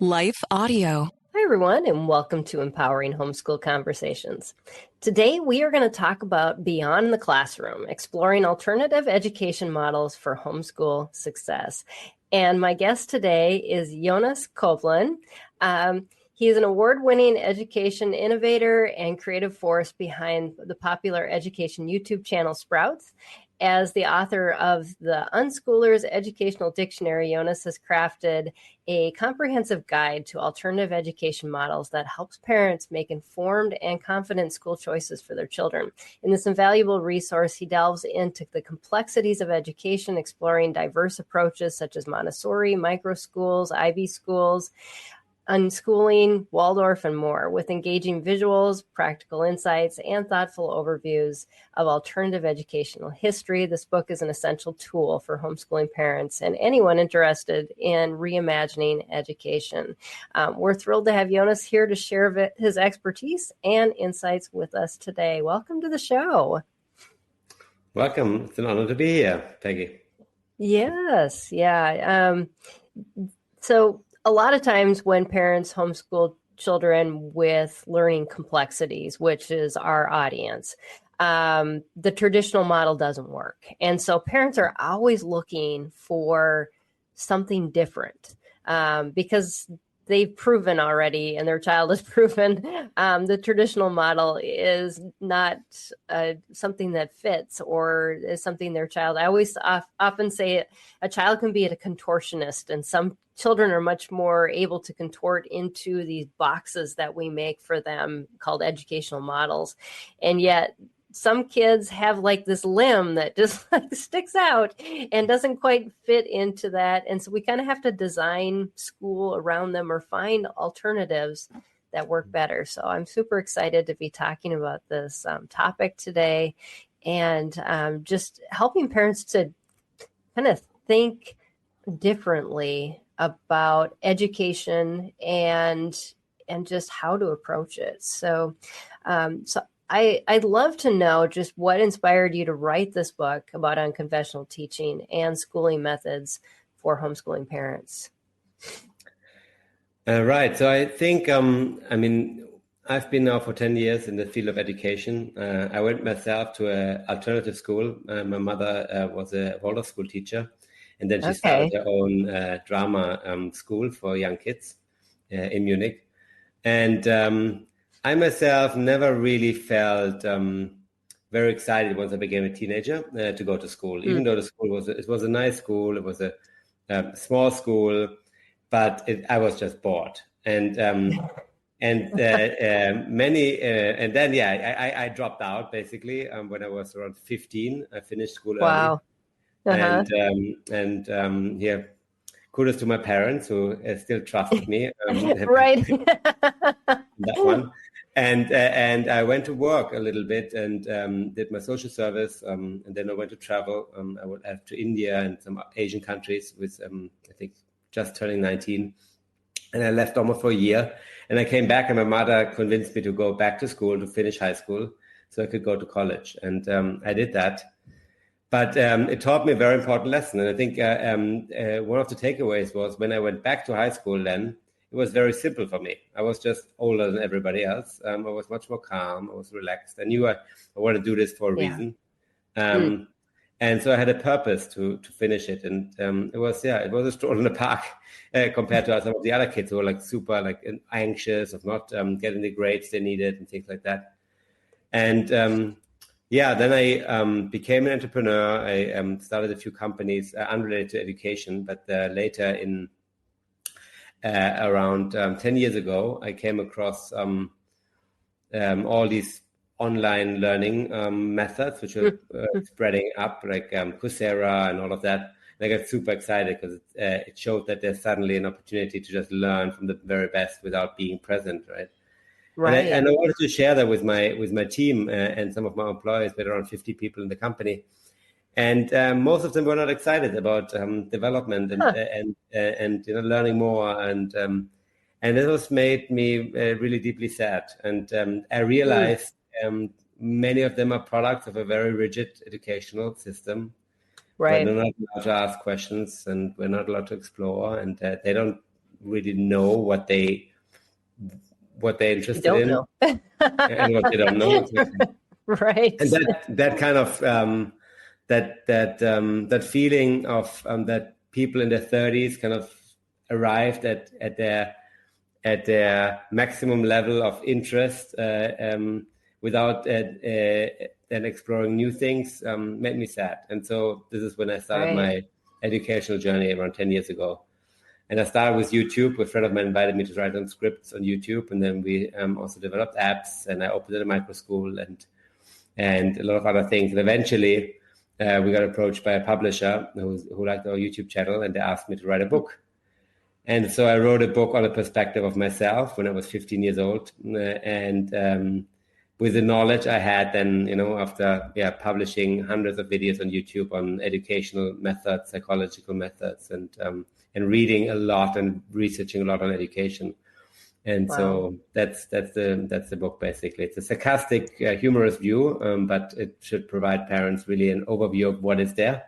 Life Audio. Hi, everyone, and welcome to Empowering Homeschool Conversations. Today, we are going to talk about beyond the classroom, exploring alternative education models for homeschool success. And my guest today is Jonas Koblin. He is an award-winning education innovator and creative force behind the popular education YouTube channel Sprouts. As the author of the Unschoolers Educational Dictionary, Jonas has crafted a comprehensive guide to alternative education models that helps parents make informed and confident school choices for their children. In this invaluable resource, he delves into the complexities of education, exploring diverse approaches such as Montessori, micro schools, IB schools, Unschooling, Waldorf, and more, with engaging visuals, practical insights, and thoughtful overviews of alternative educational history. This book is an essential tool for homeschooling parents and anyone interested in reimagining education. We're thrilled to have Jonas here to share his expertise and insights with us today. Welcome to the show. Welcome. It's an honor to be here, Peggy. Yes. Yeah. So a lot of times when parents homeschool children with learning complexities, which is our audience, the traditional model doesn't work. And so parents are always looking for something different because they've proven already, and their child has proven, the traditional model is not something that fits or is something their child. I always often say a child can be a contortionist, and some children are much more able to contort into these boxes that we make for them called educational models. And yet some kids have like this limb that just like sticks out and doesn't quite fit into that. And so we kind of have to design school around them or find alternatives that work better. So I'm super excited to be talking about this topic today and just helping parents to kind of think differently about education and just how to approach it. So I'd love to know just what inspired you to write this book about unconventional teaching and schooling methods for homeschooling parents. Right. So I think, I've been now for 10 years in the field of education. I went myself to an alternative school. My mother was a Waldorf school teacher. And then she started her own drama school for young kids in Munich. And I myself never really felt very excited once I became a teenager to go to school, even though the school was a nice school. It was a small school, but I was just bored. And I dropped out basically when I was around 15. I finished school early. And kudos to my parents who still trusted me. Right. That one. And I went to work a little bit and did my social service. And then I went to travel. I went to India and some Asian countries with, I think, just turning 19. And I left almost for a year. And I came back and my mother convinced me to go back to school to finish high school so I could go to college. And I did that. But it taught me a very important lesson. And I think one of the takeaways was when I went back to high school then, it was very simple for me. I was just older than everybody else. I was much more calm. I was relaxed. I knew I wanted to do this for a reason. And so I had a purpose to finish it. And it was a stroll in the park compared to some of the other kids who were like super like anxious of not getting the grades they needed and things like that. And then I became an entrepreneur. I started a few companies unrelated to education, but later in around 10 years ago, I came across all these online learning methods, which were spreading up, like Coursera and all of that. And I got super excited because it showed that there's suddenly an opportunity to just learn from the very best without being present, right? Right. And I wanted to share that with my team and some of my employees. We had around 50 people in the company, and most of them were not excited about development and learning more. And it was made me really deeply sad. And I realized many of them are products of a very rigid educational system. Right. We're not allowed to ask questions, and we're not allowed to explore, and they don't really know what they're interested in know. and what they don't know. Exactly. Right. And that kind of that feeling of that people in their 30s kind of arrived at their maximum level of interest without then exploring new things made me sad. And so this is when I started my educational journey around 10 years ago. And I started with YouTube. A friend of mine invited me to write on scripts on YouTube, and then we also developed apps, and I opened a micro school and a lot of other things. And eventually, we got approached by a publisher who liked our YouTube channel, and they asked me to write a book. And so I wrote a book on a perspective of myself when I was 15 years old, and with the knowledge I had then, after publishing hundreds of videos on YouTube on educational methods, psychological methods, and reading a lot and researching a lot on education. And so that's the book basically. It's a sarcastic, humorous view, but it should provide parents really an overview of what is there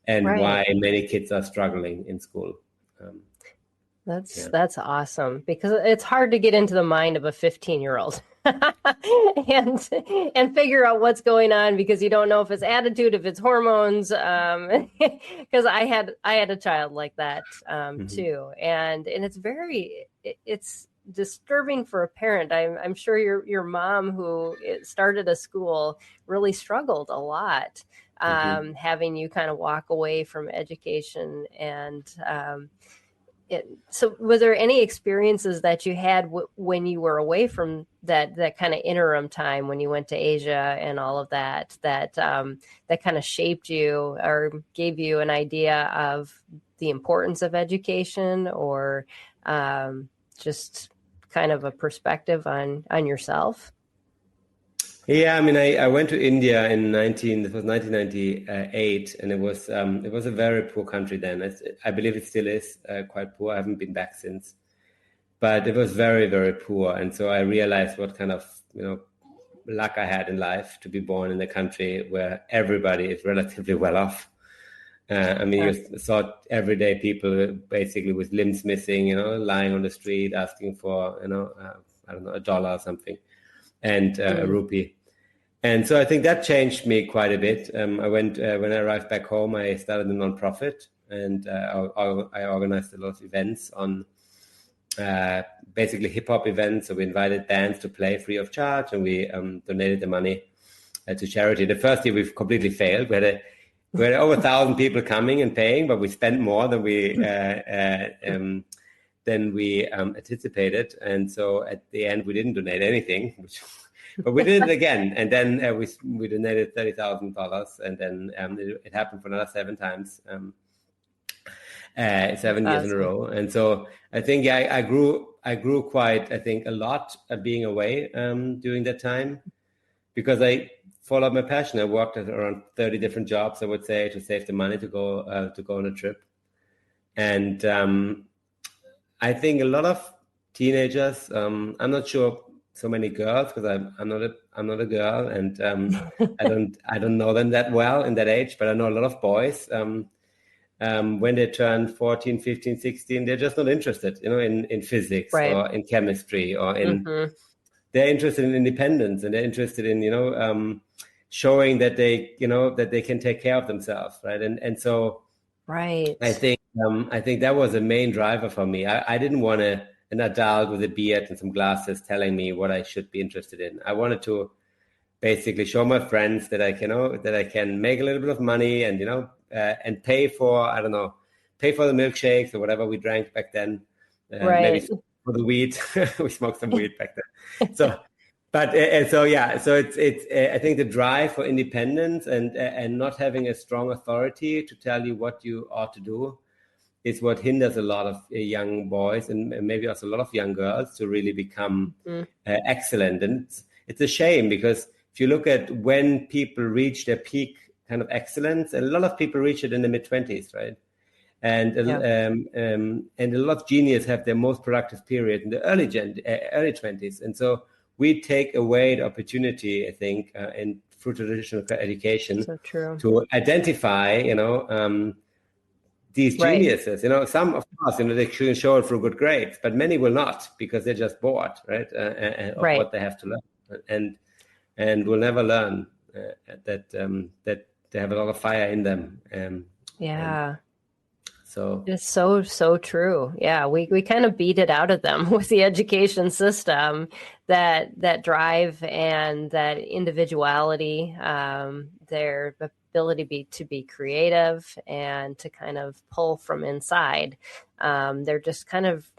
and why many kids are struggling in school. That's awesome, because it's hard to get into the mind of a 15-year-old and figure out what's going on, because you don't know if it's attitude, if it's hormones. Because I had a child like that too, and it's disturbing for a parent. I'm sure your mom, who started a school, really struggled a lot, having you kind of walk away from education. And so was there any experiences that you had when you were away from that kind of interim time, when you went to Asia and all of that kind of shaped you or gave you an idea of the importance of education, or just kind of a perspective on yourself? Yeah, I mean, I went to India in 1998, and it was a very poor country then. I believe it still is quite poor. I haven't been back since, but it was very, very poor. And so I realized what kind of luck I had in life to be born in a country where everybody is relatively well off. I mean, you saw everyday people basically with limbs missing, lying on the street asking for I don't know, $1 or something, and a rupee. And so I think that changed me quite a bit. I went when I arrived back home, I started a nonprofit, and I organized a lot of events on basically hip hop events. So we invited bands to play free of charge, and we donated the money to charity. The first year we completely failed. We had over 1,000 people coming and paying, but we spent more than we anticipated. And so at the end, we didn't donate anything, but we did it again. And then we donated $30,000, and then it happened for another 7 times, 7 years in a row. And so I think I grew quite, I think, a lot being away during that time, because I followed my passion. I worked at around 30 different jobs, I would say, to save the money to go on a trip. And I think a lot of teenagers, I'm not sure so many girls, because I'm not a girl, and I don't know them that well in that age, but I know a lot of boys. When they turn 14, 15, 16, they're just not interested, in physics or in chemistry or in. They're interested in independence, and they're interested in showing that they can take care of themselves, right? And so I think that was a main driver for me. I didn't want an adult with a beard and some glasses telling me what I should be interested in. I wanted to basically show my friends that I can make a little bit of money and and pay for the milkshakes or whatever we drank back then. Maybe for the weed. We smoked some weed back then. So it's I think the drive for independence and not having a strong authority to tell you what you ought to do is what hinders a lot of young boys and maybe also a lot of young girls to really become excellent. And it's a shame, because if you look at when people reach their peak kind of excellence, a lot of people reach it in the mid-20s, right? And a lot of genius have their most productive period in the early 20s. And so we take away the opportunity, I think, through traditional education, to identify, these geniuses, some, of course, they can show it through good grades, but many will not because they're just bored, right, of what they have to learn, and will never learn that they have a lot of fire in them. So it's so true. Yeah, we kind of beat it out of them with the education system, that drive and that individuality, their ability to be creative and to kind of pull from inside. They're just kind of,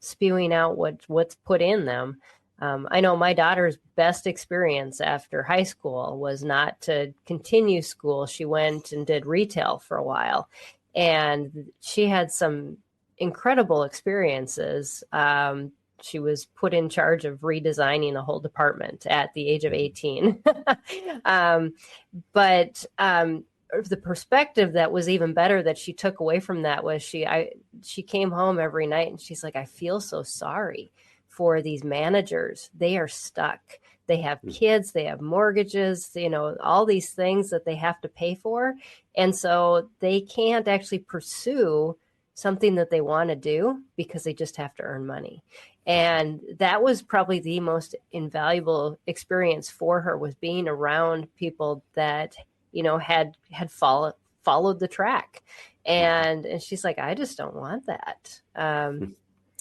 spewing out what's put in them. I know my daughter's best experience after high school was not to continue school. She went and did retail for a while. And she had some incredible experiences. She was put in charge of redesigning a whole department at the age of 18. But the perspective that was even better that she took away from that was she came home every night and she's like, I feel so sorry for these managers. They are stuck. They have kids, they have mortgages, all these things that they have to pay for. And so they can't actually pursue something that they want to do because they just have to earn money. And that was probably the most invaluable experience for her, was being around people that, had followed the track. And she's like, I just don't want that.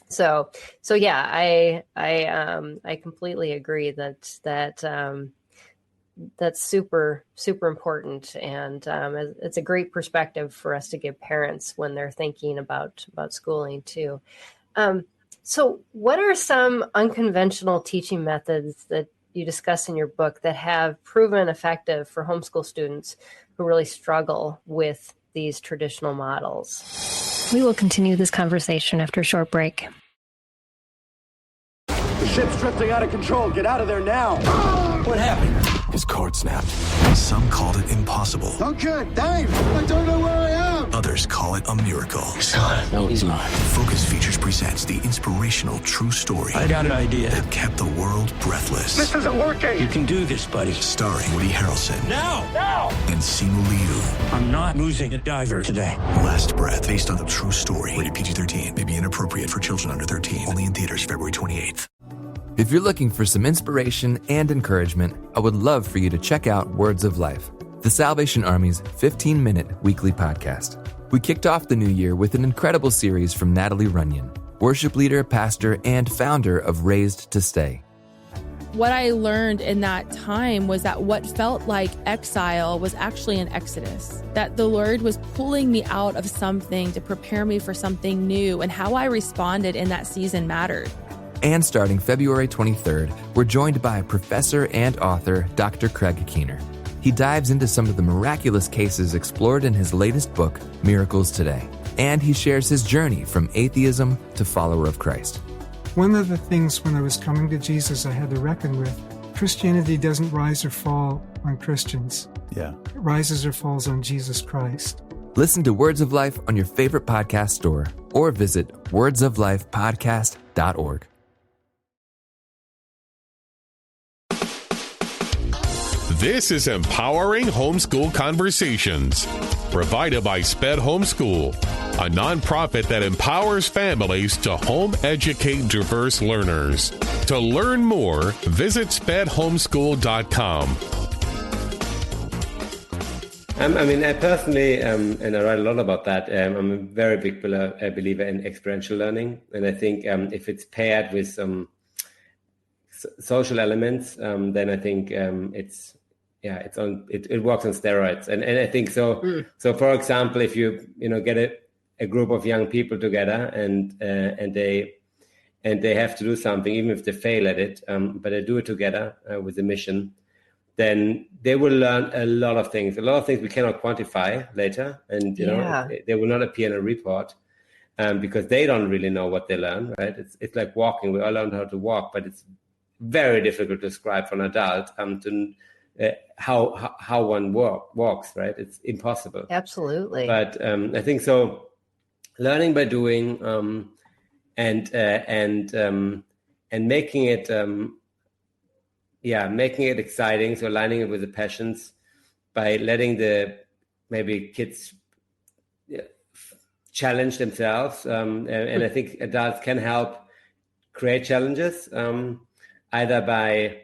So yeah, I completely agree that that's super, super important. And it's a great perspective for us to give parents when they're thinking about schooling too. So what are some unconventional teaching methods that you discuss in your book that have proven effective for homeschool students who really struggle with these traditional models? We will continue this conversation after a short break. The ship's drifting out of control. Get out of there now. What happened? His cord snapped. Some called it impossible. Okay, Dave, I don't know where I am. Others call it a miracle. Son, no, he's not. Focus Features presents the inspirational true story. I got an idea that kept the world breathless. This isn't working. You can do this, buddy. Starring Woody Harrelson. Now! And Simu Liu. I'm not losing a diver today. Last Breath, based on the true story. Rated PG-13. May be inappropriate for children under 13. Only in theaters February 28th. If you're looking for some inspiration and encouragement, I would love for you to check out Words of Life, the Salvation Army's 15-minute weekly podcast. We kicked off the new year with an incredible series from Natalie Runyon, worship leader, pastor, and founder of Raised to Stay. What I learned in that time was that what felt like exile was actually an exodus, that the Lord was pulling me out of something to prepare me for something new, and how I responded in that season mattered. And starting February 23rd, we're joined by professor and author Dr. Craig Keener. He dives into some of the miraculous cases explored in his latest book, Miracles Today. And he shares his journey from atheism to follower of Christ. One of the things when I was coming to Jesus I had to reckon with, Christianity doesn't rise or fall on Christians. Yeah. It rises or falls on Jesus Christ. Listen to Words of Life on your favorite podcast store or visit wordsoflifepodcast.org. This is Empowering Homeschool Conversations, provided by SPED Homeschool, a nonprofit that empowers families to home educate diverse learners. To learn more, visit spedhomeschool.com. I personally, and I write a lot about that, I'm a very big believer in experiential learning. And I think if it's paired with some social elements, then I think it works on steroids. And I think so. So, for example, if you get a group of young people together and they have to do something, even if they fail at it, but they do it together with a mission, then they will learn a lot of things we cannot quantify later. And, they will not appear in a report because they don't really know what they learn, right? It's like walking. We all learn how to walk, but it's very difficult to describe for an adult to how one walks, right? It's impossible. Absolutely. But I think so. Learning by doing and making it making it exciting. So aligning it with the passions by letting the maybe kids challenge themselves. And I think adults can help create challenges, either by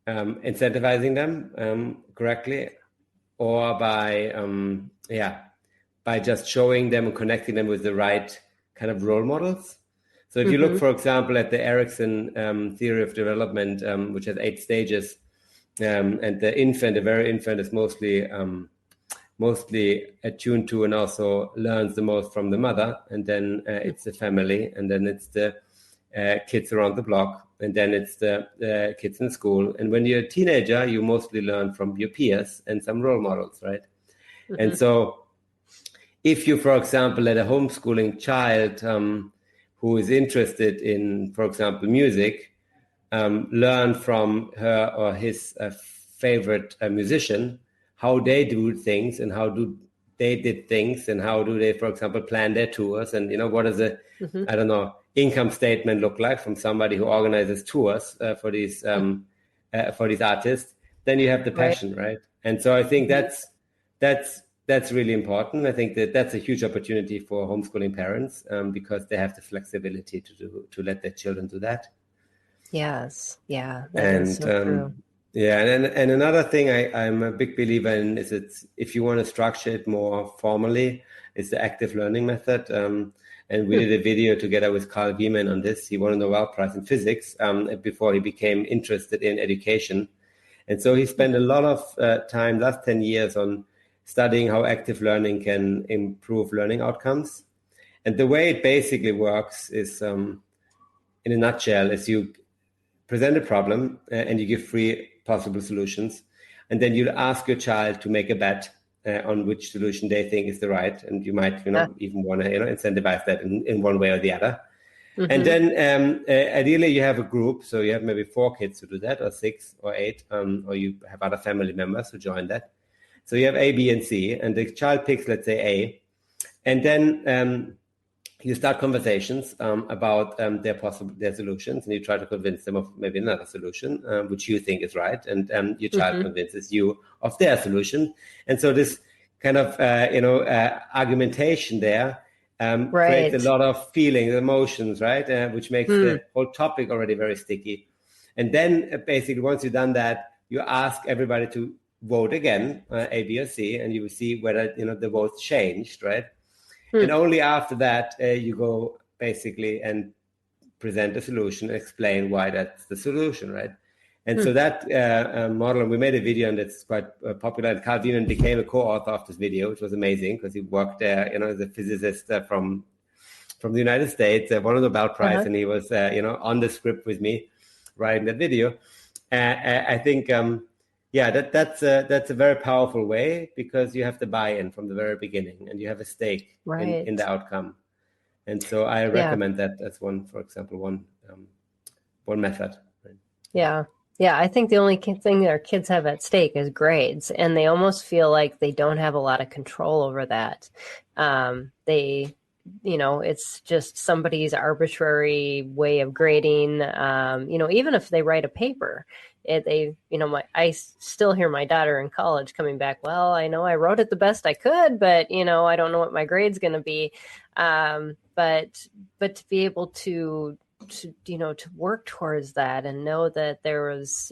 incentivizing them correctly, or by just showing them and connecting them with the right kind of role models. So if you look, for example, at the Erickson theory of development, which has 8 stages, and the very infant is mostly attuned to and also learns the most from the mother, and then it's the family, and then it's the kids around the block, and then it's the kids in school. And when you're a teenager, you mostly learn from your peers and some role models, right? And so if you, for example, let a homeschooling child who is interested in, for example, music, learn from her or his favorite musician, how they do things and how do they did things and how do they, for example, plan their tours, and what does a I don't know, income statement look like from somebody who organizes tours for these artists, then you have the passion, right? And so I think that's really important. I think that's a huge opportunity for homeschooling parents, because they have the flexibility to let their children do that. Yes, yeah, that is so true. Yeah, and another thing I'm a big believer in is if you want to structure it more formally, is the active learning method. And we did a video together with Carl Wieman on this. He won a Nobel Prize in physics before he became interested in education. And so he spent a lot of time, last 10 years, on studying how active learning can improve learning outcomes. And the way it basically works is, in a nutshell, is you present a problem and you give 3 possible solutions. And then you ask your child to make a bet on which solution they think is the right. And you might, even want to, incentivize that in one way or the other. And then ideally you have a group. So you have maybe 4 kids who do that, or 6 or 8, or you have other family members who join that. So you have A, B, and C, and the child picks, let's say, A. And then you start conversations about their solutions, and you try to convince them of maybe another solution, which you think is right, and your child convinces you of their solution. And so this kind of argumentation there creates a lot of feelings, emotions, right, which makes the whole topic already very sticky. And then basically, once you've done that, you ask everybody to vote again, A, B, or C, and you will see whether the votes changed, right? And only after that, you go basically and present a solution, explain why that's the solution, right? And so that model, and we made a video, and it's quite popular. And Carl Wieman became a co-author of this video, which was amazing because he worked there, as a physicist from the United States, won a Nobel Prize, and he was, on the script with me, writing that video. I think, that's a very powerful way, because you have the buy-in from the very beginning, and you have a stake in the outcome. And so I recommend that as one method. Right? Yeah, I think the only thing our kids have at stake is grades, and they almost feel like they don't have a lot of control over that. It's just somebody's arbitrary way of grading. Even if they write a paper, I still hear my daughter in college coming back, well, I know I wrote it the best I could, but, I don't know what my grade's going to be. But to be able to work towards that and know that there was,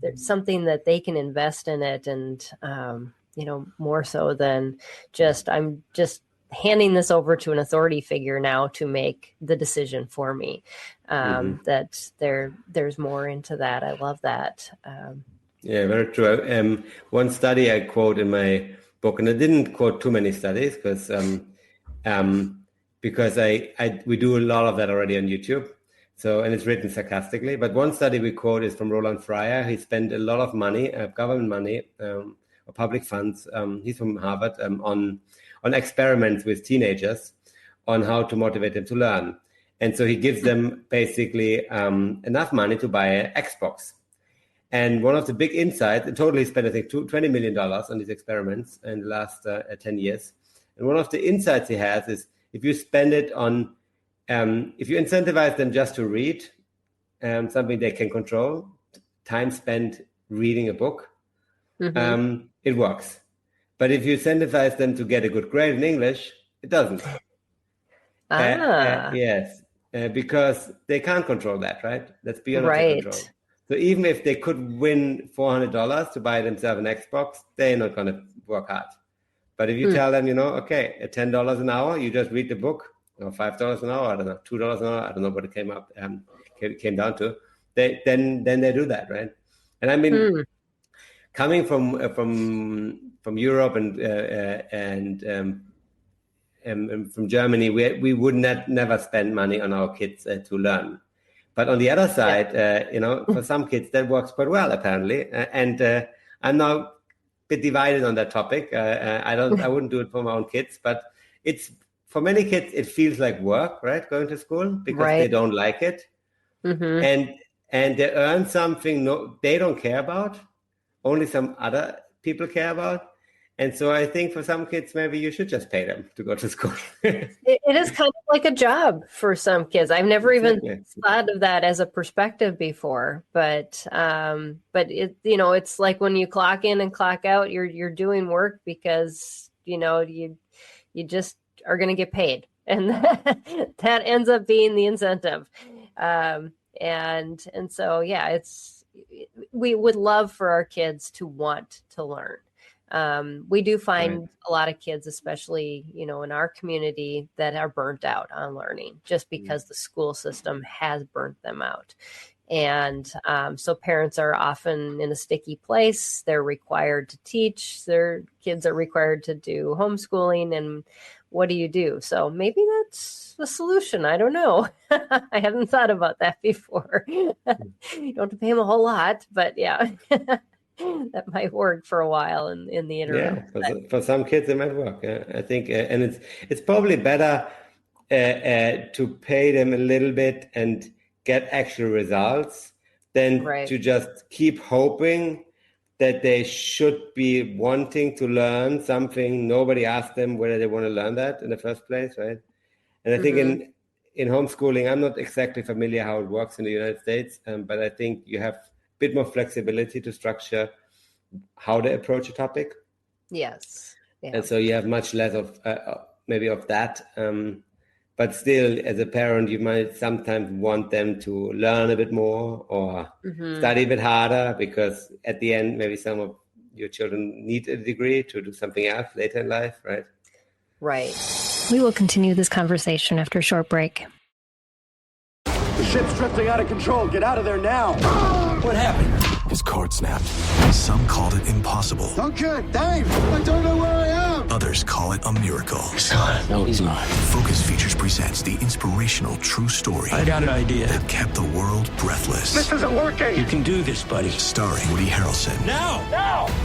there's something that they can invest in it. And, more so than I'm just handing this over to an authority figure now to make the decision for me. That there's more into that. I love that. Yeah, very true. One study I quote in my book, and I didn't quote too many studies because we do a lot of that already on YouTube. So, and it's written sarcastically. But one study we quote is from Roland Fryer. He spent a lot of money, government money, or public funds. He's from Harvard, on experiments with teenagers on how to motivate them to learn. And so he gives them basically enough money to buy an Xbox. And one of the big insights, totally spent, I think, $20 million on these experiments in the last 10 years. And one of the insights he has is if you spend it on, if you incentivize them just to read something they can control, time spent reading a book, it works. But if you incentivize them to get a good grade in English, it doesn't. Yes, because they can't control that, right? That's beyond their control. So even if they could win $400 to buy themselves an Xbox, they're not going to work hard. But if you tell them, okay, at $10 an hour, you just read the book, or $5 an hour, I don't know, $2 an hour, I don't know what it came down to. Then they do that, right? And I mean, coming from Europe and from Germany, we would never spend money on our kids to learn. But on the other side, for some kids that works quite well apparently. And I'm now a bit divided on that topic. I wouldn't do it for my own kids, but it's for many kids it feels like work, right? Going to school because they don't like it, and they earn something they don't care about, only some other people care about. And so I think for some kids, maybe you should just pay them to go to school. It is kind of like a job for some kids. I've never even thought of that as a perspective before, but it, it's like when you clock in and clock out, you're doing work because, you just are going to get paid. And that ends up being the incentive. And so, we would love for our kids to want to learn. We do find a lot of kids, especially, in our community, that are burnt out on learning just because the school system has burnt them out. And so parents are often in a sticky place. They're required to teach. Their kids are required to do homeschooling. And what do you do? So maybe that's the solution. I don't know. I haven't thought about that before. You don't have to pay them a whole lot, but yeah. That might work for a while in the interim. Yeah, for some kids it might work. I think, and it's probably better to pay them a little bit and get actual results than to just keep hoping that they should be wanting to learn something. Nobody asked them whether they want to learn that in the first place, right? And I think in homeschooling, I'm not exactly familiar how it works in the United States, but I think you have bit more flexibility to structure how they approach a topic. Yes. Yeah. And so you have much less of maybe of that. But still, as a parent, you might sometimes want them to learn a bit more or study a bit harder because at the end, maybe some of your children need a degree to do something else later in life, right? Right. We will continue this conversation after a short break. The ship's drifting out of control. Get out of there now. What happened? His cord snapped. Some called it impossible. Okay, Dave, I don't know where I am. Others call it a miracle. Son, no, he's not. Focus Features presents the inspirational true story. I got an idea that kept the world breathless. This isn't working. You can do this, buddy. Starring Woody Harrelson. Now!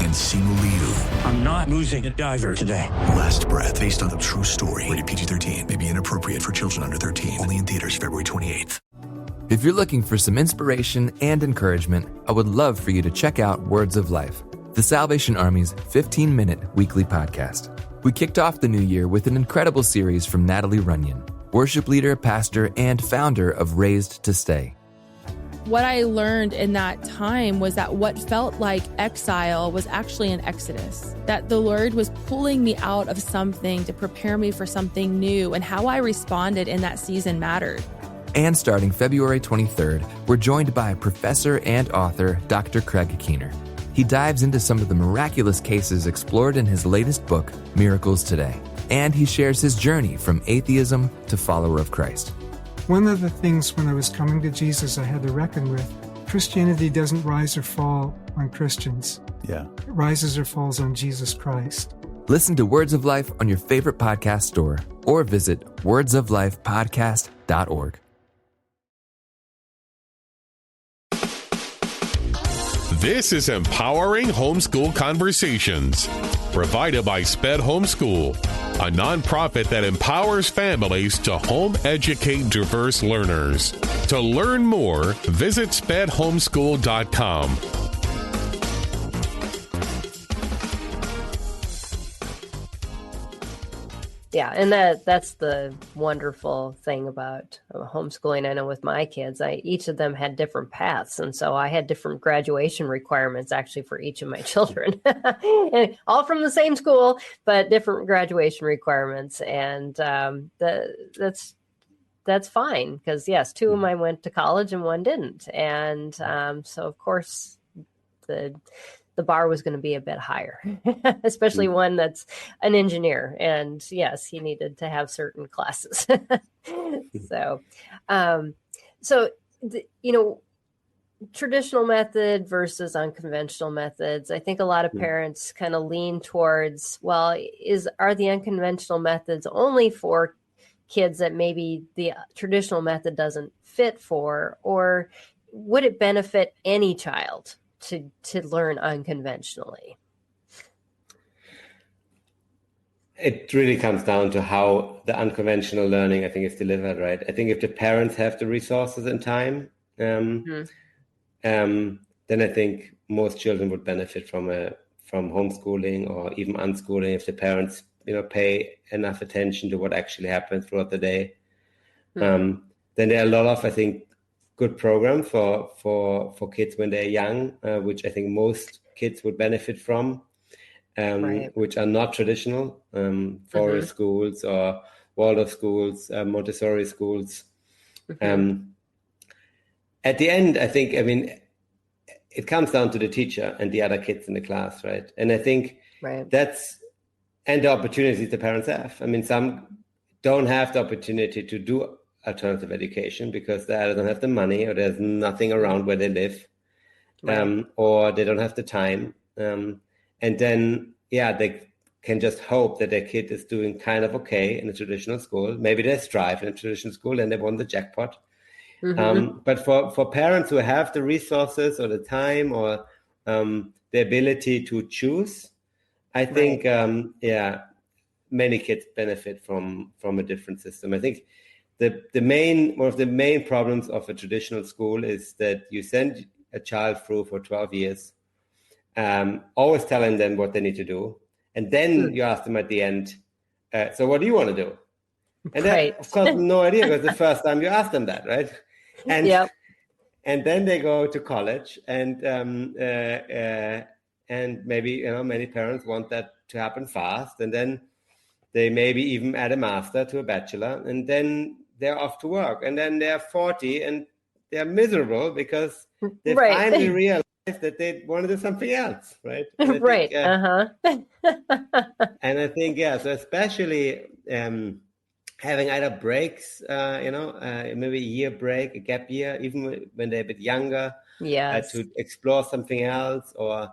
And Simu Liu. I'm not losing a diver today. Last Breath, based on the true story. Rated PG-13. May be inappropriate for children under 13. Only in theaters February 28th. If you're looking for some inspiration and encouragement, I would love for you to check out Words of Life, the Salvation Army's 15-minute weekly podcast. We kicked off the new year with an incredible series from Natalie Runyon, worship leader, pastor, and founder of Raised to Stay. What I learned in that time was that what felt like exile was actually an exodus, that the Lord was pulling me out of something to prepare me for something new, and how I responded in that season mattered. And starting February 23rd, we're joined by professor and author Dr. Craig Keener. He dives into some of the miraculous cases explored in his latest book, Miracles Today. And he shares his journey from atheism to follower of Christ. One of the things when I was coming to Jesus I had to reckon with, Christianity doesn't rise or fall on Christians. Yeah. It rises or falls on Jesus Christ. Listen to Words of Life on your favorite podcast store or visit wordsoflifepodcast.org. This is Empowering Homeschool Conversations, provided by SPED Homeschool, a nonprofit that empowers families to home educate diverse learners. To learn more, visit spedhomeschool.com. Yeah, and that's the wonderful thing about homeschooling. I know with my kids, each of them had different paths, and so I had different graduation requirements actually for each of my children, and all from the same school, but different graduation requirements, and that's fine because yes, two of mine went to college and one didn't, and so of course the bar was going to be a bit higher, especially one that's an engineer. And yes, he needed to have certain classes. Traditional method versus unconventional methods. I think a lot of parents kind of lean towards, well, are the unconventional methods only for kids that maybe the traditional method doesn't fit for, or would it benefit any child to learn unconventionally? It really comes down to how the unconventional learning, I think, is delivered, right? I think if the parents have the resources and time, then I think most children would benefit from homeschooling or even unschooling if the parents, pay enough attention to what actually happens throughout the day. Then there are a lot of, I think, good program for kids when they're young, which I think most kids would benefit from, which are not traditional, forest schools or Waldorf schools, Montessori schools. At the end, I think, it comes down to the teacher and the other kids in the class, right? And I think that's, and the opportunities the parents have. Some don't have the opportunity to do alternative education because they either don't have the money or there's nothing around where they live, or they don't have the time. And then, they can just hope that their kid is doing kind of okay in a traditional school. Maybe they strive in a traditional school and they won the jackpot. But for parents who have the resources or the time or the ability to choose, I think, many kids benefit from a different system. I think one of the main problems of a traditional school is that you send a child through for 12 years, always telling them what they need to do. And then you ask them at the end, so what do you want to do? And they of course, no idea because the first time you ask them that, right? And and then they go to college and maybe, many parents want that to happen fast. And then they maybe even add a master to a bachelor, and then they're off to work. And then they're 40 and they're miserable because they finally realize that they want to do something else, right? And I think, and I think, so especially having either breaks, maybe a year break, a gap year, even when they're a bit younger, to explore something else or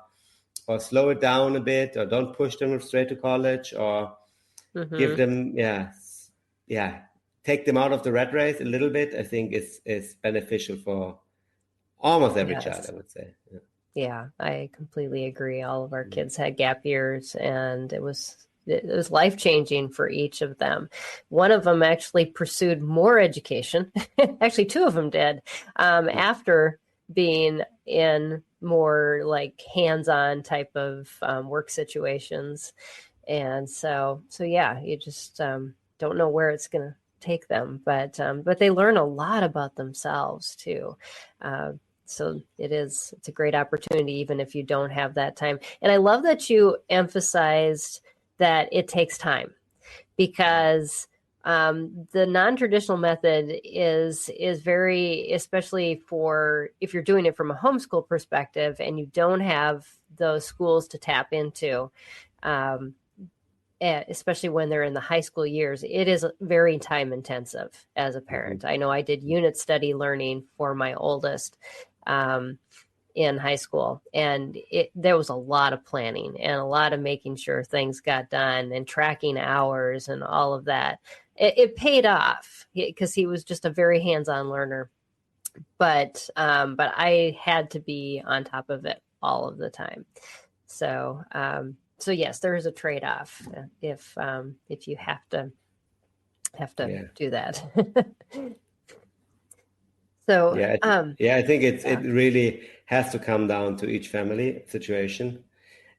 slow it down a bit, or don't push them straight to college, or give them, take them out of the rat race a little bit, I think is beneficial for almost every child, I would say. Yeah, I completely agree. All of our kids had gap years, and it was life-changing for each of them. One of them actually pursued more education. Actually, two of them did, after being in more like hands-on type of work situations. And so you just don't know where it's going to take them, but they learn a lot about themselves too. So it's a great opportunity, even if you don't have that time. And I love that you emphasized that it takes time, because the non-traditional method is very, especially for if you're doing it from a homeschool perspective and you don't have those schools to tap into, especially when they're in the high school years, it is very time intensive as a parent. I know I did unit study learning for my oldest in high school, and there was a lot of planning and a lot of making sure things got done and tracking hours and all of that. It paid off because he was just a very hands-on learner, but I had to be on top of it all of the time. So yes, there is a trade-off if you have to do that. So I think it really has to come down to each family situation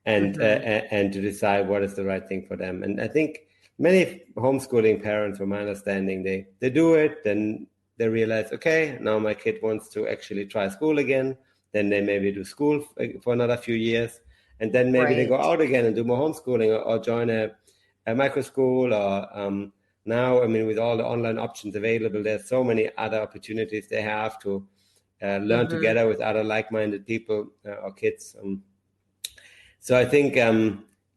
and to decide what is the right thing for them. And I think many homeschooling parents, from my understanding, they do it, then they realize, okay, now my kid wants to actually try school again. Then they maybe do school for another few years. And then maybe they go out again and do more homeschooling or join a micro school or now, I mean, with all the online options available, there's so many other opportunities they have to learn together with other like-minded people or kids. So I think,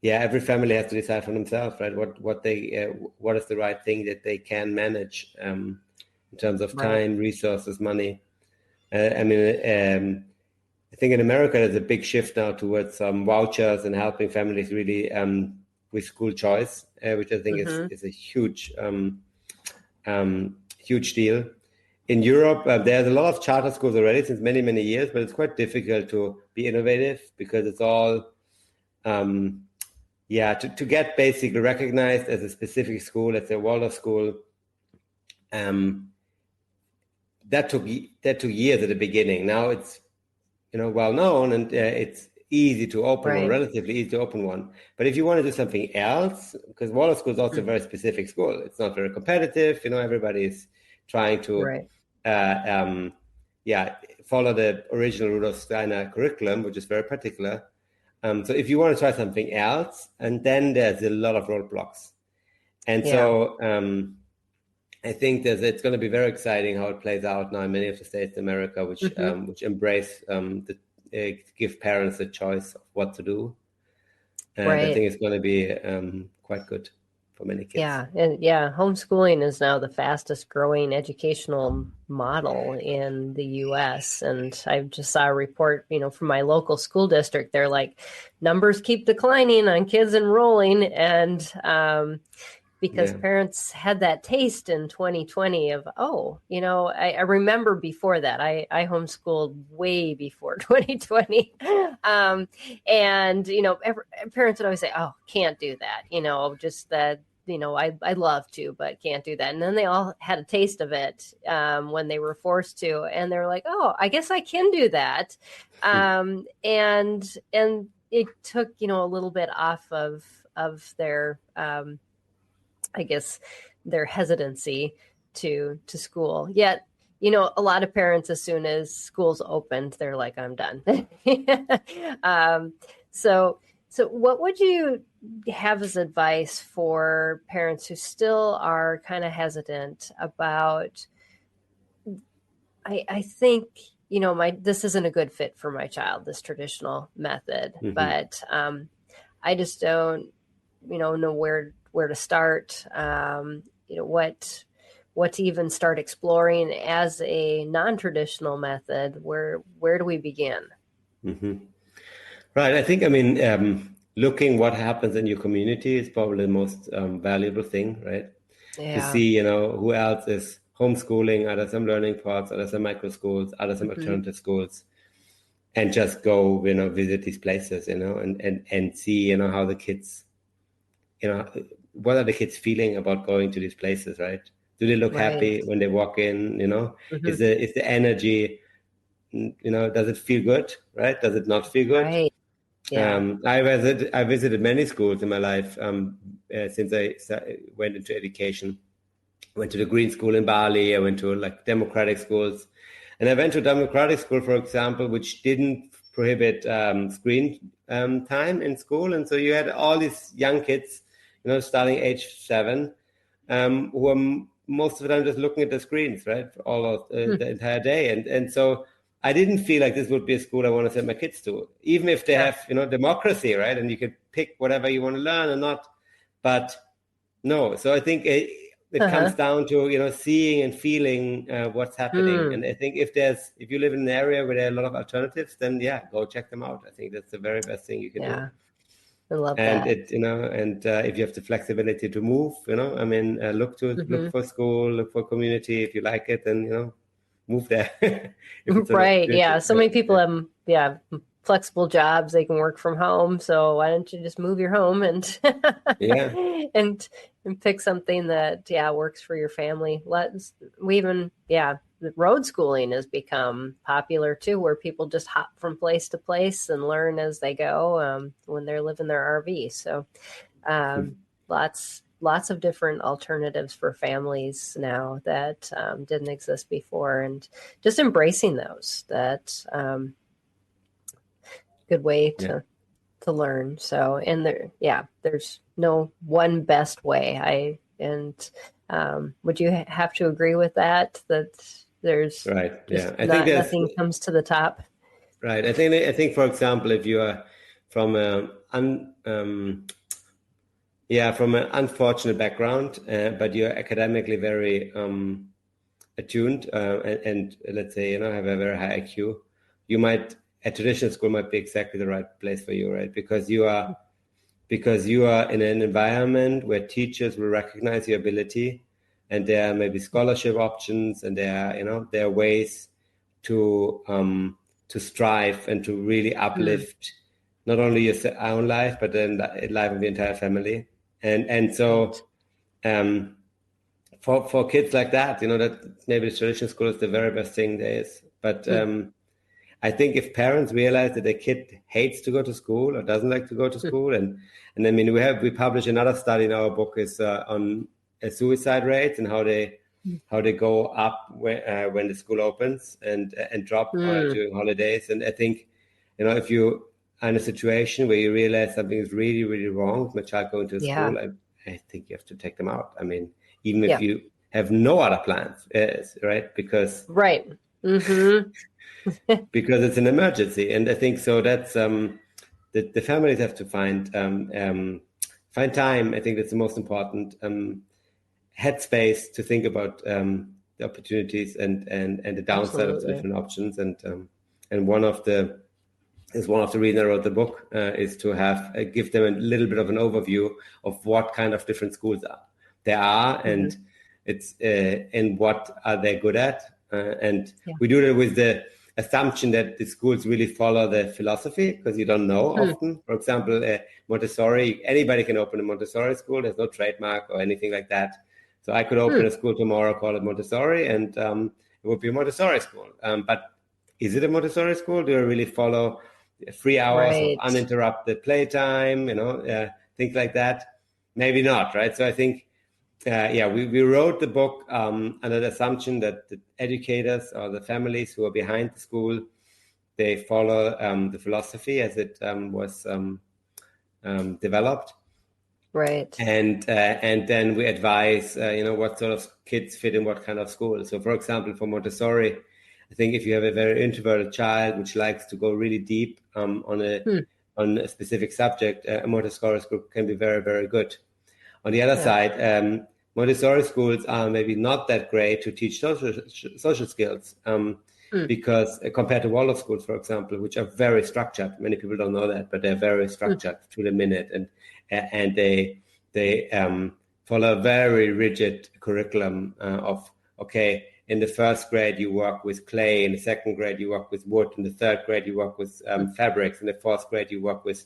every family has to decide for themselves, right? What is the right thing that they can manage in terms of time, resources, money. I think in America there's a big shift now towards vouchers and helping families really with school choice, which I think is a huge deal. In Europe, there's a lot of charter schools already since many, many years, but it's quite difficult to be innovative because it's all, to get basically recognized as a specific school, let's say a Waldorf school, that took years at the beginning. Now it's, well known and it's easy to open one, relatively easy to open one. But if you want to do something else, because Waldorf school is also a very specific school, it's not very competitive. Everybody is trying to follow the original Rudolf Steiner curriculum, which is very particular. So if you want to try something else, and then there's a lot of roadblocks. And so I think it's going to be very exciting how it plays out now in many of the states in America, which embrace give parents a choice of what to do. And I think it's going to be quite good for many kids. Homeschooling is now the fastest growing educational model in the U.S. And I just saw a report, from my local school district. They're like, numbers keep declining on kids enrolling, and because parents had that taste in 2020 of, I remember before that, I homeschooled way before 2020. And, parents would always say, oh, can't do that, just that, I'd love to, but can't do that. And then they all had a taste of it when they were forced to, and they're like, oh, I guess I can do that. And it took, a little bit off of their, I guess, their hesitancy to school. Yet, a lot of parents, as soon as schools opened, they're like, I'm done. So what would you have as advice for parents who still are kind of hesitant about, I think, this isn't a good fit for my child, this traditional method, but I just don't, know where to start, what to even start exploring as a non-traditional method. Where do we begin? Right. I think, looking what happens in your community is probably the most valuable thing, right? To see, who else is homeschooling, are there some learning pods, are there some micro schools, are there some alternative schools, and just go, visit these places, and see, how the kids, what are the kids feeling about going to these places, right? Do they look happy when they walk in, is the energy, does it feel good, right? Does it not feel good? Right. Yeah. I visited many schools in my life since I went into education. I went to the Green School in Bali. I went to democratic schools. And I went to a democratic school, for example, which didn't prohibit screen time in school. And so you had all these young kids, starting age 7, who are most of the time just looking at the screens, right? For all of the entire day. And so I didn't feel like this would be a school I want to send my kids to, even if they have, democracy, right? And you can pick whatever you want to learn or not. But no, so I think it comes down to, seeing and feeling what's happening. And I think if you live in an area where there are a lot of alternatives, then go check them out. I think that's the very best thing you can do. I love and that. If you have the flexibility to move, look for school, look for community. If you like it, then, move there. Right. Yeah. So many people have, flexible jobs. They can work from home. So why don't you just move your home and, and pick something that, works for your family. The road schooling has become popular too, where people just hop from place to place and learn as they go when they're living their RV. So lots lots of different alternatives for families now that didn't exist before, and just embracing those. That good way to learn. So, and there's no one best way. Would you have to agree with that? That there's right. Yeah, I think think nothing comes to the top. Right. I think, for example, if you are from from an unfortunate background, but you're academically very attuned, and let's say have a very high IQ, a traditional school might be exactly the right place for you, right? Because you are in an environment where teachers will recognize your ability, and there are maybe scholarship options, and there are ways to strive and to really uplift not only your own life, but then the life of the entire family. And so for kids like that, that maybe the traditional school is the very best thing there is. But I think if parents realize that their kid hates to go to school or doesn't like to go to school, and I mean, we published another study in our book is on suicide rates and how they go up when the school opens and drop during holidays. And I think, if you are in a situation where you realize something is really, really wrong with my child going to school, I think you have to take them out. I mean, even if you have no other plans, right? Because because it's an emergency. And I think so that's the families have to find time. I think that's the most important headspace to think about the opportunities and the downside of the different options. And one of the reasons I wrote the book is to give them a little bit of an overview of what kind of different schools there are, and it's and what are they good at. We do that with the assumption that the schools really follow the philosophy, because you don't know often. For example, Montessori, anybody can open a Montessori school. There's no trademark or anything like that. So I could open a school tomorrow, call it Montessori, and it would be a Montessori school. But is it a Montessori school? Do I really follow 3 hours of uninterrupted playtime, things like that? Maybe not, right? So I think, we wrote the book under the assumption that the educators or the families who are behind the school, they follow the philosophy as it was developed. Right. And then we advise, what sort of kids fit in what kind of school. So, for example, for Montessori, I think if you have a very introverted child which likes to go really deep on a specific subject, a Montessori school can be very, very good. On the other side, Montessori schools are maybe not that great to teach social skills because compared to Waldorf schools, for example, which are very structured. Many people don't know that, but they're very structured to the minute, and they follow a very rigid curriculum of, okay, in the first grade you work with clay, in the second grade you work with wood, in the third grade you work with fabrics, in the fourth grade you work with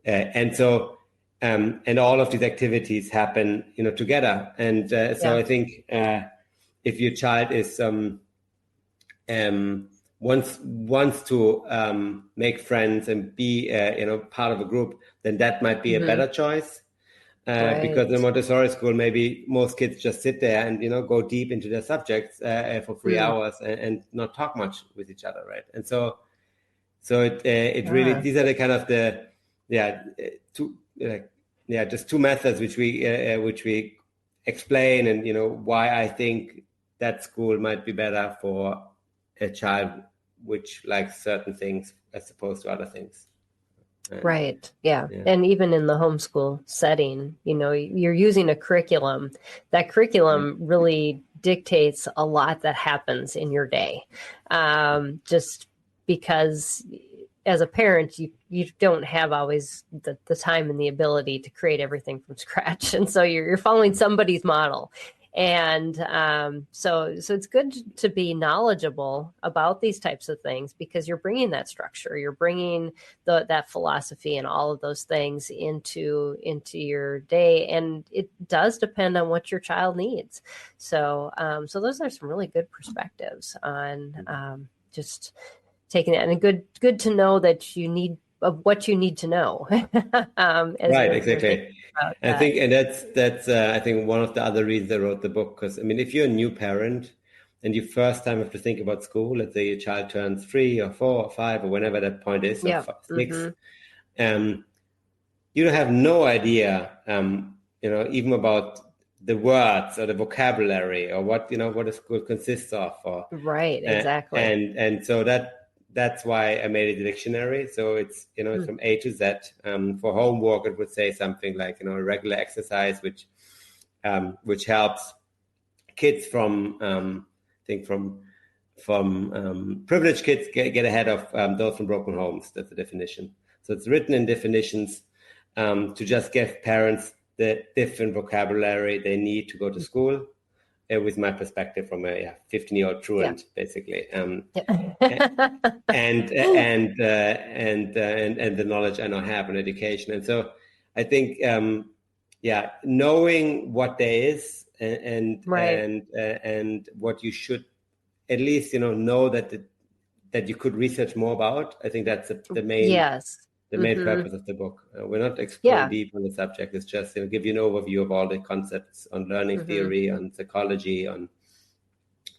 and so and all of these activities happen together, and so I think if your child is wants to make friends and be part of a group, then that might be a better choice. Because in a Montessori school, maybe most kids just sit there and go deep into their subjects for 3 hours and not talk much with each other, right? And so it really, these are the kind of just two methods which we explain, and why I think that school might be better for a child which likes certain things as opposed to other things. Right. Yeah. And even in the homeschool setting, you're using a curriculum. That curriculum really dictates a lot that happens in your day. Just because as a parent, you don't have always the time and the ability to create everything from scratch. And so you're following somebody's model. And so it's good to be knowledgeable about these types of things, because you're bringing that structure, you're bringing that philosophy and all of those things into your day, and it does depend on what your child needs. So those are some really good perspectives on just taking that, and good to know that you need what you need to know. Right, exactly. I think, and that's I think one of the other reasons I wrote the book, because I mean, if you're a new parent and you first time have to think about school, let's say your child turns 3 or 4 or 5 or whenever that point is, or 6, you have no idea, even about the words or the vocabulary or what a school consists of. Or, right, exactly. And so that's why I made it a dictionary. So it's, it's from A to Z. For homework, it would say something like, a regular exercise, which helps kids from privileged kids get ahead of those from broken homes. That's the definition. So it's written in definitions to just give parents the different vocabulary they need to go to school, with my perspective from a 15-year-old truant, basically, and the knowledge I now have on education. And so I think, knowing what there is and what you should at least know that you could research more about. I think that's the main the main purpose of the book. We're not exploring deep on the subject. It's just give you an overview of all the concepts on learning theory, on psychology, on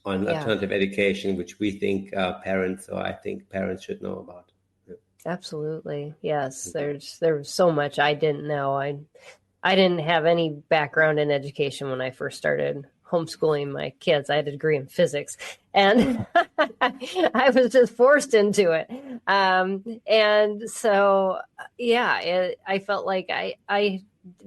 alternative education, which we think I think parents should know about. Yeah. Absolutely, yes. There's so much I didn't know. I didn't have any background in education when I first started homeschooling my kids. I had a degree in physics, and I was just forced into it. And so, I felt like I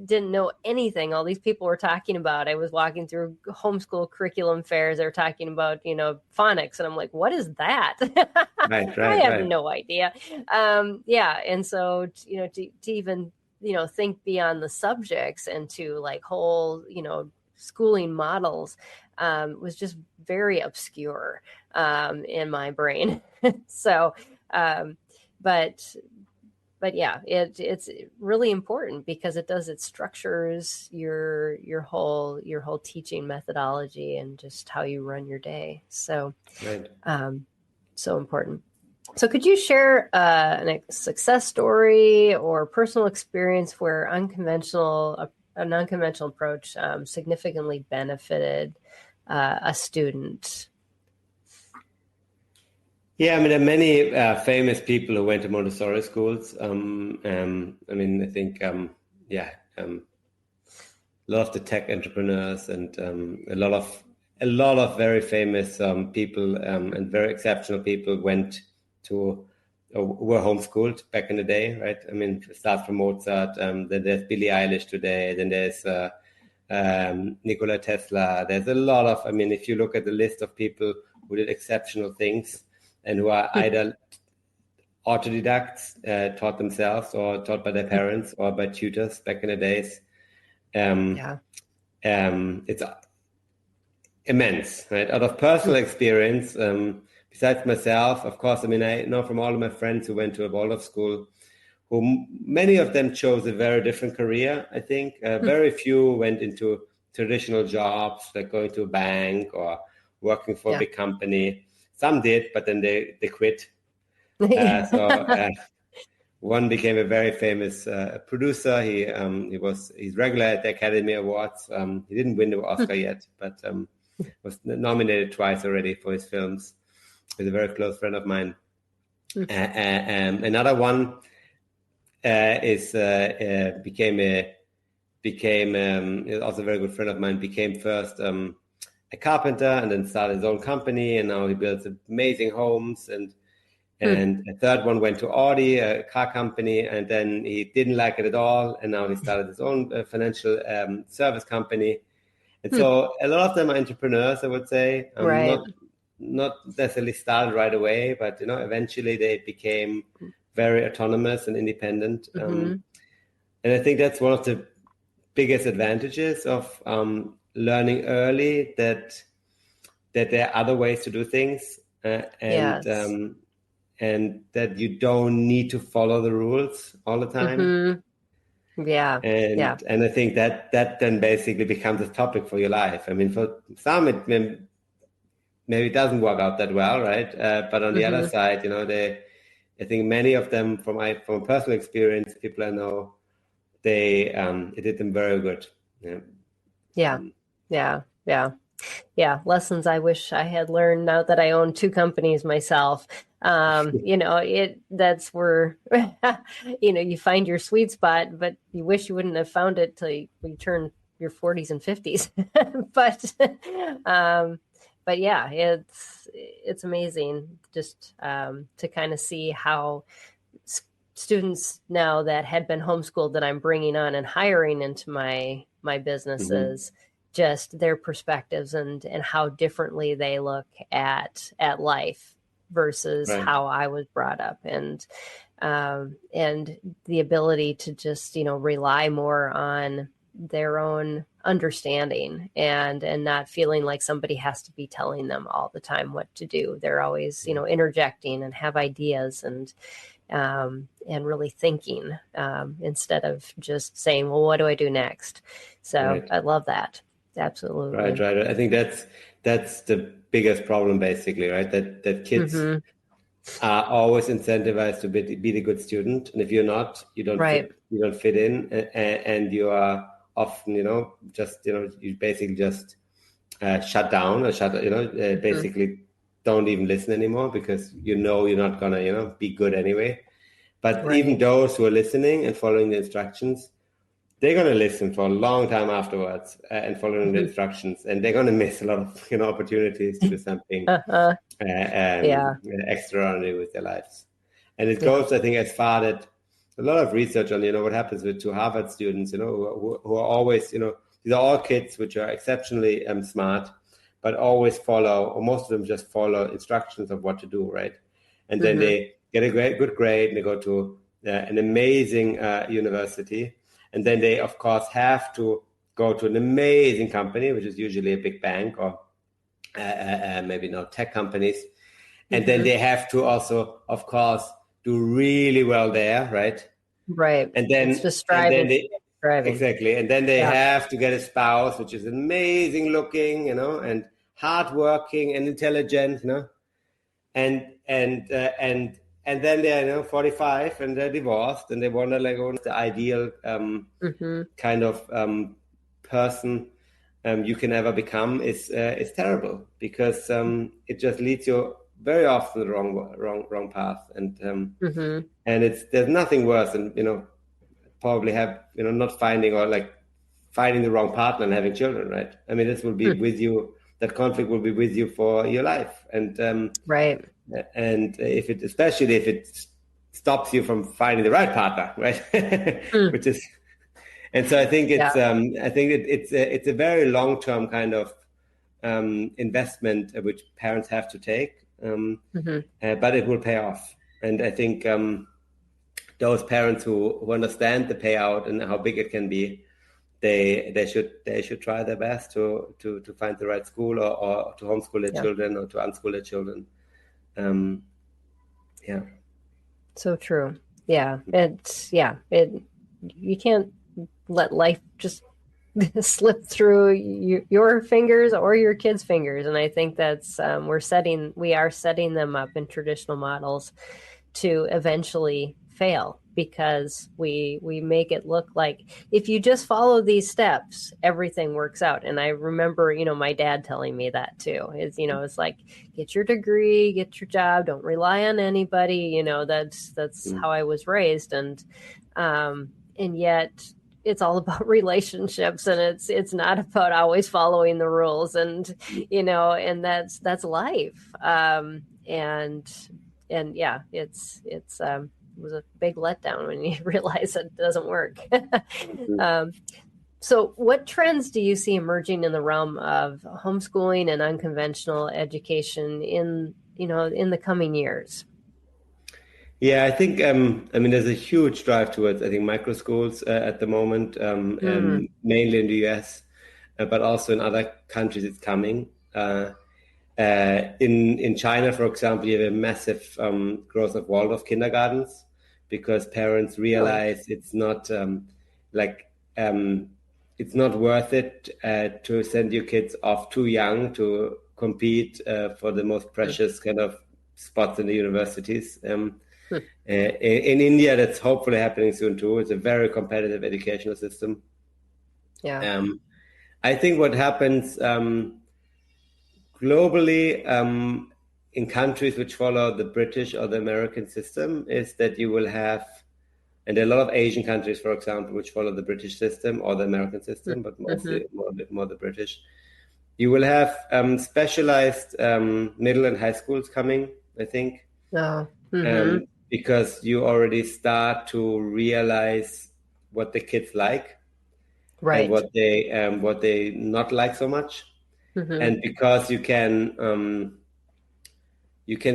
didn't know anything all these people were talking about. I was walking through homeschool curriculum fairs. They were talking about, phonics. And I'm like, what is that? Right, I have no idea. And so, to even, think beyond the subjects and to like whole, schooling models was just very obscure in my brain. So, but yeah, it's really important because it structures your whole teaching methodology and just how you run your day. So, so important. So could you share a success story or personal experience where an unconventional approach significantly benefited a student? Yeah, I mean, there are many famous people who went to Montessori schools. I think, a lot of the tech entrepreneurs and a lot of very famous people and very exceptional people were homeschooled back in the day, right? I mean, it starts from Mozart, then there's Billie Eilish today, then there's Nikola Tesla. There's a lot of, if you look at the list of people who did exceptional things and who are either autodidacts, taught themselves or taught by their parents or by tutors back in the days, it's immense, right? Out of personal experience, besides myself, of course, I know from all of my friends who went to a Waldorf school, who many of them chose a very different career, I think. Very few went into traditional jobs, like going to a bank or working for a big company. Some did, but then they quit. One became a very famous producer. He's regular at the Academy Awards. He didn't win the Oscar yet, but was nominated twice already for his films. He's a very close friend of mine. Another one became also a very good friend of mine. Became first a carpenter and then started his own company, and now he builds amazing homes. And a third one went to Audi, a car company, and then he didn't like it at all, and now he started his own financial service company. And so a lot of them are entrepreneurs, I would say. Not necessarily started right away, but eventually they became very autonomous and independent. And I think that's one of the biggest advantages of learning early, that there are other ways to do things, and that you don't need to follow the rules all the time. And I think that then basically becomes a topic for your life. I mean, for some it maybe it doesn't work out that well, right? But on the other side, I think many of them, from personal experience, people I know, it did them very good. Yeah. Lessons I wish I had learned now that I own 2 companies myself. That's where, you find your sweet spot, but you wish you wouldn't have found it till you turn your 40s and 50s. But yeah, it's amazing just to kind of see how students now that had been homeschooled that I'm bringing on and hiring into my businesses, just their perspectives and how differently they look at life versus how I was brought up, and the ability to just, rely more on their own understanding and not feeling like somebody has to be telling them all the time what to do. They're always, interjecting and have ideas and really thinking instead of just saying, well, what do I do next? So I love that. Absolutely. Right. I think that's the biggest problem, basically, right? That kids are always incentivized to be the good student, and if you're not, you don't fit in, and you are often, you basically just shut down or basically don't even listen anymore because you're not gonna be good anyway. But even those who are listening and following the instructions, they're going to listen for a long time afterwards and following the instructions, and they're going to miss a lot of opportunities to do something extraordinary with their lives. And it goes, I think, as far that a lot of research on what happens with 2 Harvard students, who are always, these are all kids which are exceptionally smart, but always follow, or most of them just follow instructions of what to do, right? And then they get a good grade and they go to an amazing university. And then they, of course, have to go to an amazing company, which is usually a big bank or maybe not tech companies. And then they have to also, of course, do really well there, right? Right. And then it's just striving. Exactly. And then they have to get a spouse, which is amazing looking, and hardworking and intelligent, and then they're 45 and they're divorced and they wonder what's the ideal kind of person you can ever become is terrible because it just leads you very often the wrong path, and there's nothing worse than probably have not finding or finding the wrong partner and having children, right? I mean, this will be with you. That conflict will be with you for your life, and and especially if it stops you from finding the right partner, right? Which is, and so I think it's a very long-term kind of investment which parents have to take, but it will pay off. And I think those parents who understand the payout and how big it can be, they should try their best to find the right school or to homeschool their children or to unschool their children. So true. You can't let life just slip through your fingers or your kids' fingers, and I think that's we are setting them up in traditional models to eventually fail, because we make it look like if you just follow these steps, everything works out. And I remember, my dad telling me that too. It's like, get your degree, get your job, don't rely on anybody. That's how I was raised. And yet it's all about relationships, and it's not about always following the rules, and and that's life. It was a big letdown when you realize it doesn't work. So what trends do you see emerging in the realm of homeschooling and unconventional education in the coming years? Yeah, I think, there's a huge drive towards, micro schools at the moment, mainly in the US, but also in other countries it's coming. In China, for example, you have a massive growth of Waldorf kindergartens, because parents realize it's not it's not worth it to send your kids off too young to compete for the most precious kind of spots in the universities. In India, that's hopefully happening soon too. It's a very competitive educational system. Yeah. I think what happens globally in countries which follow the British or the American system is that you will have, and there are a lot of Asian countries, for example, which follow the British system or the American system, but mostly more the British. You will have specialized middle and high schools coming, I think, because you already start to realize what the kids like, and what they not like so much. And because you can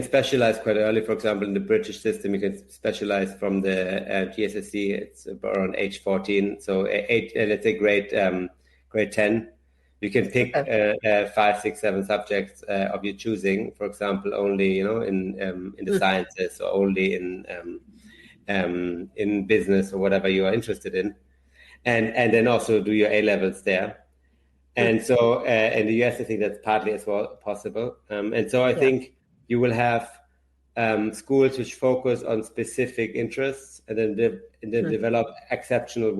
specialize quite early. For example, in the British system, you can specialize from the GCSE. It's around age 14. So let's say grade 10, you can pick 5, 6, 7 subjects of your choosing. For example, only in the sciences, or only in business, or whatever you are interested in, and then also do your A levels there. And so in the US, I think that's partly as well possible. And so I think you will have schools which focus on specific interests, and then develop exceptional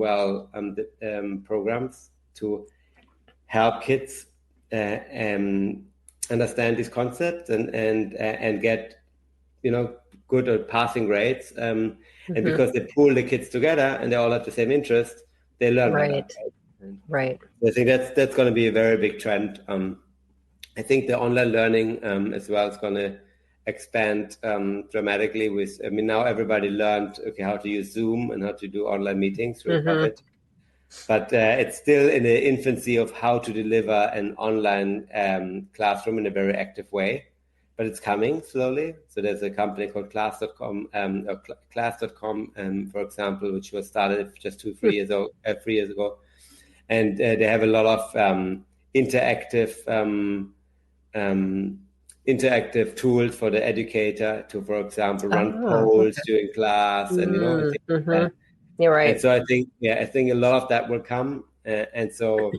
programs to help kids understand these concepts and get good or passing grades. And because they pull the kids together and they all have the same interest, they learn better. Right. I think that's going to be a very big trend. I think the online learning as well is going to expand dramatically. Now everybody learned how to use Zoom and how to do online meetings through COVID. But it's still in the infancy of how to deliver an online classroom in a very active way. But it's coming slowly. So there's a company called class.com, for example, which was started just 3 years ago. And they have a lot of interactive tools for the educator to, for example, run polls during class, and things like that. You're right. And so I think a lot of that will come, and so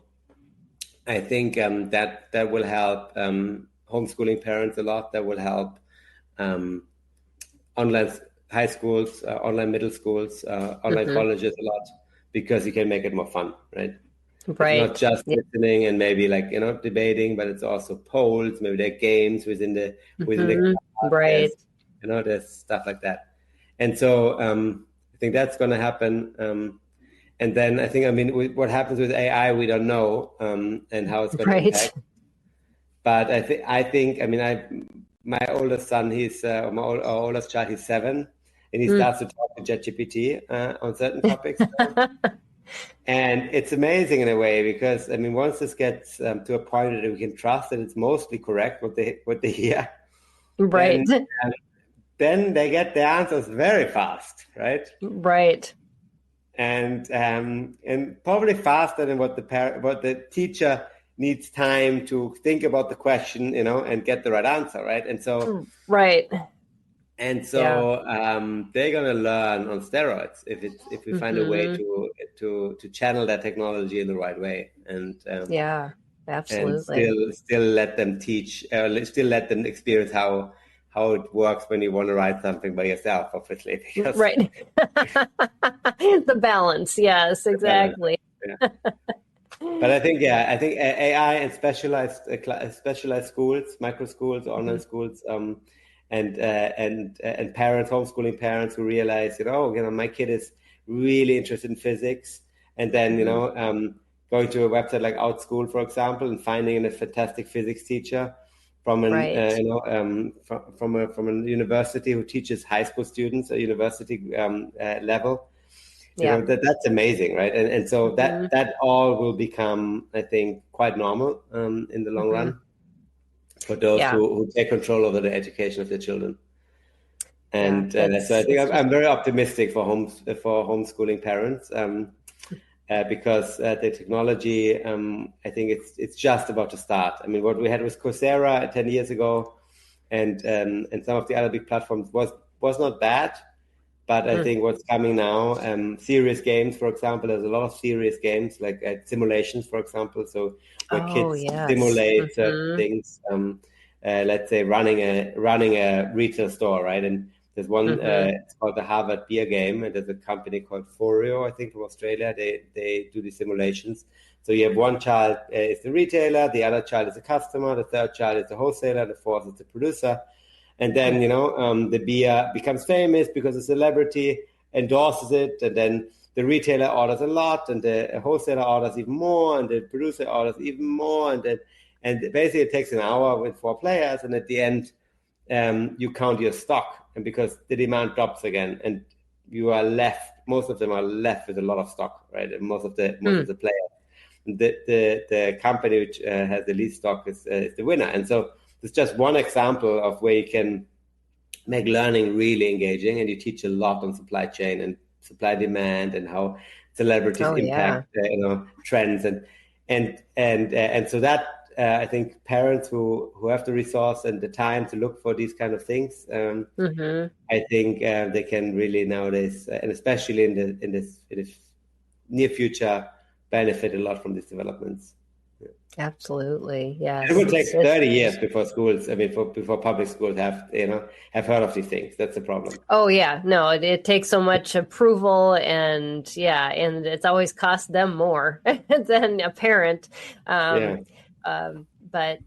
I think that will help homeschooling parents a lot. That will help online high schools, online middle schools, online colleges a lot, because you can make it more fun, right? Right. It's not just listening and maybe debating, but it's also polls. Maybe there are games within the class. Right. There's stuff like that. And so I think that's going to happen. And then I think, what happens with AI, we don't know, and how it's going to impact. But I think my oldest son, our oldest child, he's 7, and he starts to talk to ChatGPT on certain topics. And it's amazing in a way, because once this gets to a point that we can trust that it's mostly correct what they hear, right? Then they get the answers very fast, right? Right. And probably faster than what the teacher needs time to think about the question, and get the right answer, right? And so right. And so they're going to learn on steroids if we find a way to channel that technology in the right way, and absolutely, and still let them teach, still let them experience how it works when you want to write something by yourself, obviously. Right. The balance, yes, exactly. But I think AI and specialized schools, micro schools, online schools. And parents, homeschooling parents who realize, my kid is really interested in physics, and then going to a website like Outschool, for example, and finding a fantastic physics teacher from from a university who teaches high school students at university level. That's amazing, right? And so that all will become, I think, quite normal in the long run, for those who take control over the education of their children. And so I think I'm very optimistic for homeschooling parents, because the technology, I think it's just about to start. What we had with Coursera 10 years ago, and some of the other big platforms was not bad, but I think what's coming now, serious games, for example, there's a lot of serious games like simulations, for example, so where kids simulate certain things, let's say running a retail store, right? And There's one, it's called the Harvard Beer Game, and there's a company called Foreo, I think, from Australia. They do the simulations. So you have one child is the retailer, the other child is the customer, the third child is the wholesaler, the fourth is the producer. And then, the beer becomes famous because a celebrity endorses it, and then the retailer orders a lot, and the wholesaler orders even more, and the producer orders even more, and basically it takes an hour with 4 players, and at the end, you count your stock, and because the demand drops again, and you are left, most of them are left with a lot of stock, right? And most of the players, the company which has the least stock is the winner. And so it's just one example of where you can make learning really engaging, and you teach a lot on supply chain and supply demand and how celebrities impact trends and so that I think parents who have the resource and the time to look for these kind of things, I think they can really nowadays, and especially in this near future, benefit a lot from these developments. Absolutely, yes. It will take 30 years before schools, before public schools have heard of these things. That's the problem. Oh yeah, no, it takes so much approval, and it's always cost them more than a parent. But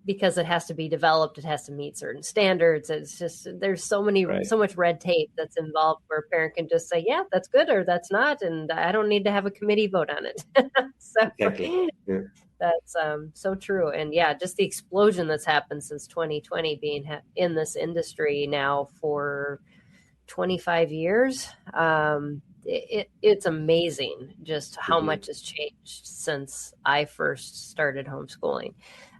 because it has to be developed, it has to meet certain standards. It's just, there's so much red tape that's involved where a parent can just say, yeah, that's good or that's not, and I don't need to have a committee vote on it. Exactly. Yeah. That's so true. And just the explosion that's happened since 2020, being in this industry now for 25 years. It's amazing just how much has changed since I first started homeschooling.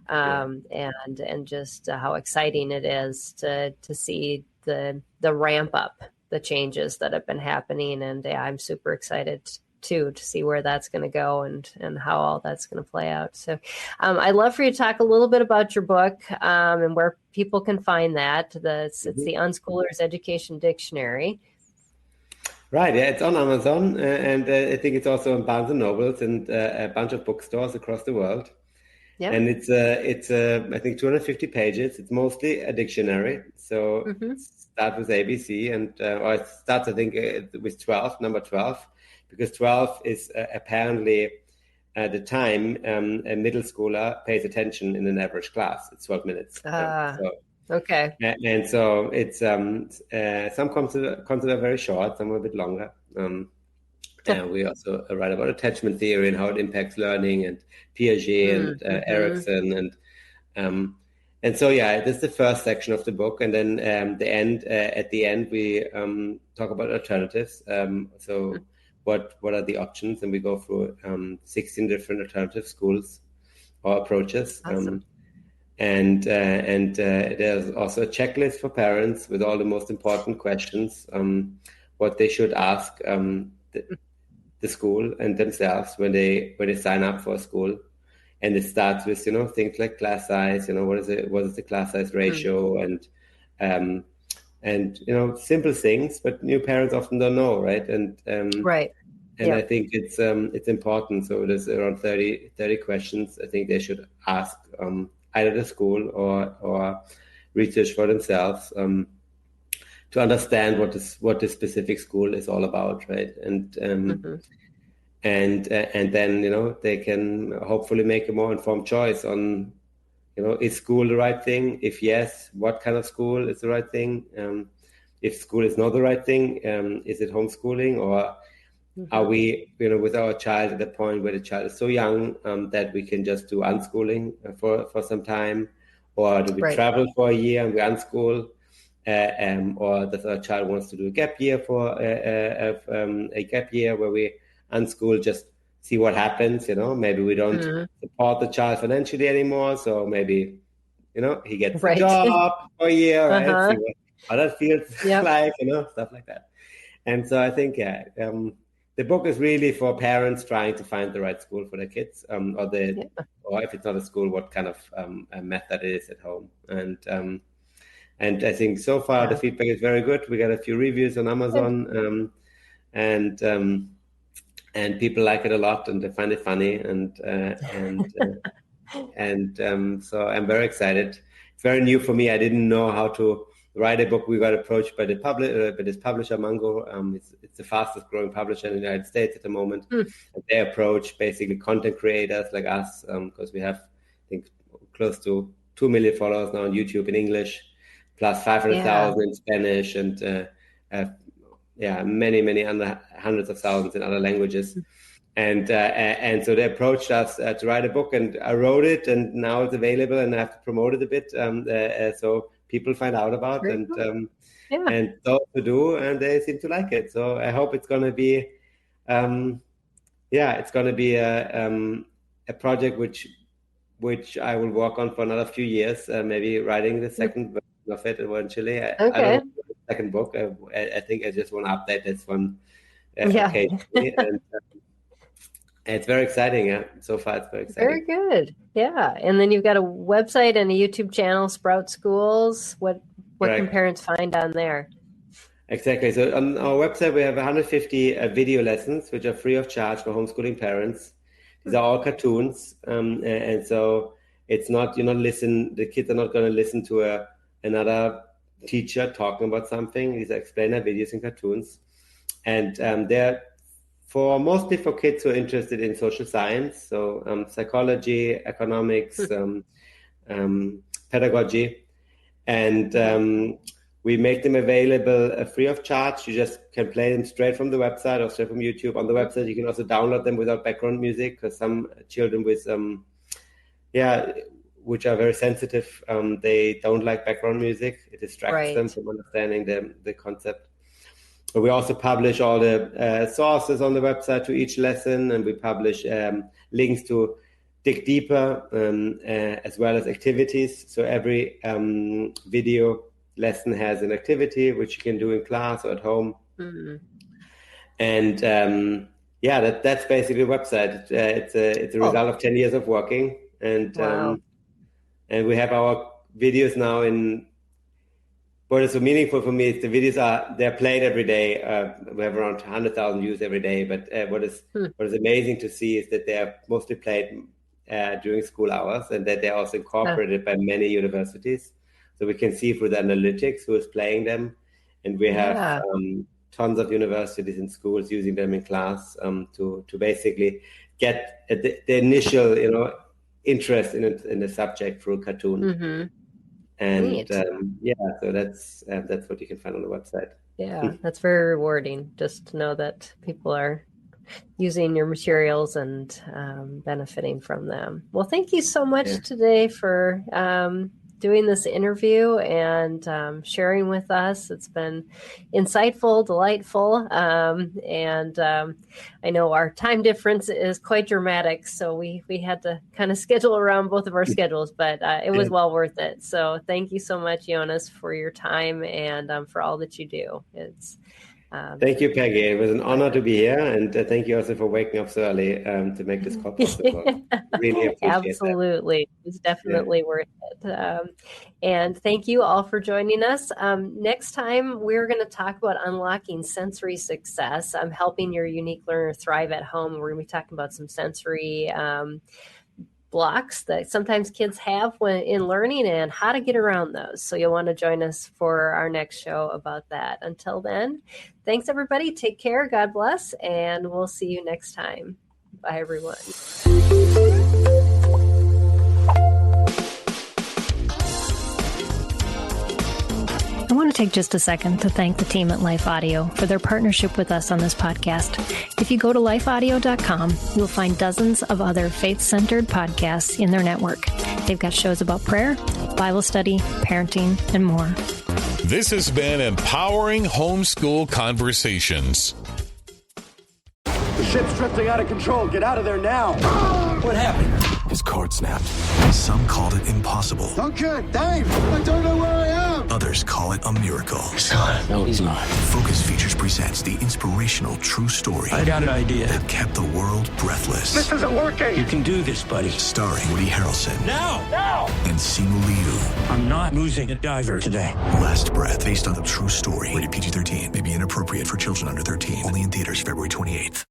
And just how exciting it is to see the ramp up, the changes that have been happening. And I'm super excited too to see where that's going to go and how all that's going to play out. So I'd love for you to talk a little bit about your book and where people can find that. It's the Unschooler's Education Dictionary. Right, yeah, it's on Amazon, and I think it's also on Barnes & Nobles and a bunch of bookstores across the world. Yep. And it's I think 250 pages. It's mostly a dictionary. So it starts with ABC, or it starts, I think, with 12, number 12, because 12 is apparently at the time a middle schooler pays attention in an average class. It's 12 minutes. Okay. And so it's some consider very short, some are a bit longer. And we also write about attachment theory and how it impacts learning, and Piaget and Erikson, and so this is the first section of the book, and then at the end we talk about alternatives. So what are the options, and we go through 16 different alternative schools or approaches. Awesome. And there's also a checklist for parents with all the most important questions, what they should ask the school and themselves when they sign up for a school. And it starts with things like class size, what is the class size ratio, and simple things, but new parents often don't know, right? And right. And I think it's important. So there's around 30 questions I think they should ask either the school or research for themselves to understand what this specific school is all about, right? And then they can hopefully make a more informed choice on is school the right thing? If yes, what kind of school is the right thing? If school is not the right thing, is it homeschooling, or are we with our child at the point where the child is so young that we can just do unschooling for some time, or do we travel for a year and we unschool, or does our child wants to do a gap year for a gap year where we unschool, just see what happens, maybe we don't support the child financially anymore, so maybe he gets a job for a year, right? See how that feels like, stuff like that. And so I think the book is really for parents trying to find the right school for their kids, or if it's not a school, what kind of a method it is at home. And I think so far the feedback is very good. We got a few reviews on Amazon, and people like it a lot, and they find it funny, and so I'm very excited. It's very new for me. I didn't know how to write a book, we got approached by this publisher, Mango. It's the fastest growing publisher in the United States at the moment. And they approach basically content creators like us, because we have, I think, close to 2 million followers now on YouTube in English, plus 500,000 in Spanish, and many other hundreds of thousands in other languages. And so they approached us to write a book, and I wrote it, and now it's available, and I have to promote it a bit, so people find out about it, and those who do, and they seem to like it. So I hope it's going to be, it's going to be a project which I will work on for another few years, maybe writing the second version of it eventually. I don't know the second book. I think I just want to update this one occasionally. And, it's very exciting. So far, it's very exciting. Very good. Yeah. And then you've got a website and a YouTube channel, Sprout Schools. What can parents find on there? Exactly. So on our website, we have 150 video lessons, which are free of charge for homeschooling parents. These are all cartoons. And so it's not, the kids are not going to listen to another teacher talking about something. These are explainer videos and cartoons. And they're mostly for kids who are interested in social science, so psychology, economics, pedagogy, and we make them available free of charge. You just can play them straight from the website or straight from YouTube. On the website, you can also download them without background music, because some children with, which are very sensitive, they don't like background music. It distracts them from understanding the concept. We also publish all the sources on the website to each lesson, and we publish links to dig deeper, as well as activities. So every video lesson has an activity which you can do in class or at home. And that's basically the website. It's a result of 10 years of working, and we have our videos now in. What is so meaningful for me is the videos they're played every day. We have around 100,000 views every day. But what is amazing to see is that they are mostly played during school hours, and that they're also incorporated by many universities. So we can see through the analytics who is playing them, and we have tons of universities and schools using them in class to basically get the initial interest in the subject through a cartoon. And so that's what you can find on the website. Yeah, that's very rewarding, just to know that people are using your materials and benefiting from them. Well, thank you so much today for doing this interview and sharing with us. It's been insightful, delightful, and I know our time difference is quite dramatic, so we had to kind of schedule around both of our schedules, but it was well worth it. So thank you so much, Jonas, for your time and for all that you do. It's thank you, Peggy. It was an honor to be here, and thank you also for waking up so early to make this call possible. Really appreciate Absolutely. It was definitely worth it. And thank you all for joining us. Next time, we're going to talk about unlocking sensory success. I'm helping your unique learner thrive at home. We're going to be talking about some sensory blocks that sometimes kids have when in learning and how to get around those. So you'll want to join us for our next show about that. Until then, thanks everybody. Take care. God bless. And we'll see you next time. Bye, everyone. I want to take just a second to thank the team at Life Audio for their partnership with us on this podcast. If you go to lifeaudio.com, you'll find dozens of other faith-centered podcasts in their network. They've got shows about prayer, Bible study, parenting, and more. This has been Empowering Homeschool Conversations. The ship's drifting out of control. Get out of there now. What happened? His cord snapped. Some called it impossible. Okay, Dave, I don't know where I am. Others call it a miracle. No, he's not. Focus Features presents the inspirational true story. I got an idea. That kept the world breathless. This isn't working. You can do this, buddy. Starring Woody Harrelson. Now! And Simu Liu. I'm not losing a diver today. Last Breath, based on the true story. Rated PG-13. May be inappropriate for children under 13. Only in theaters February 28th.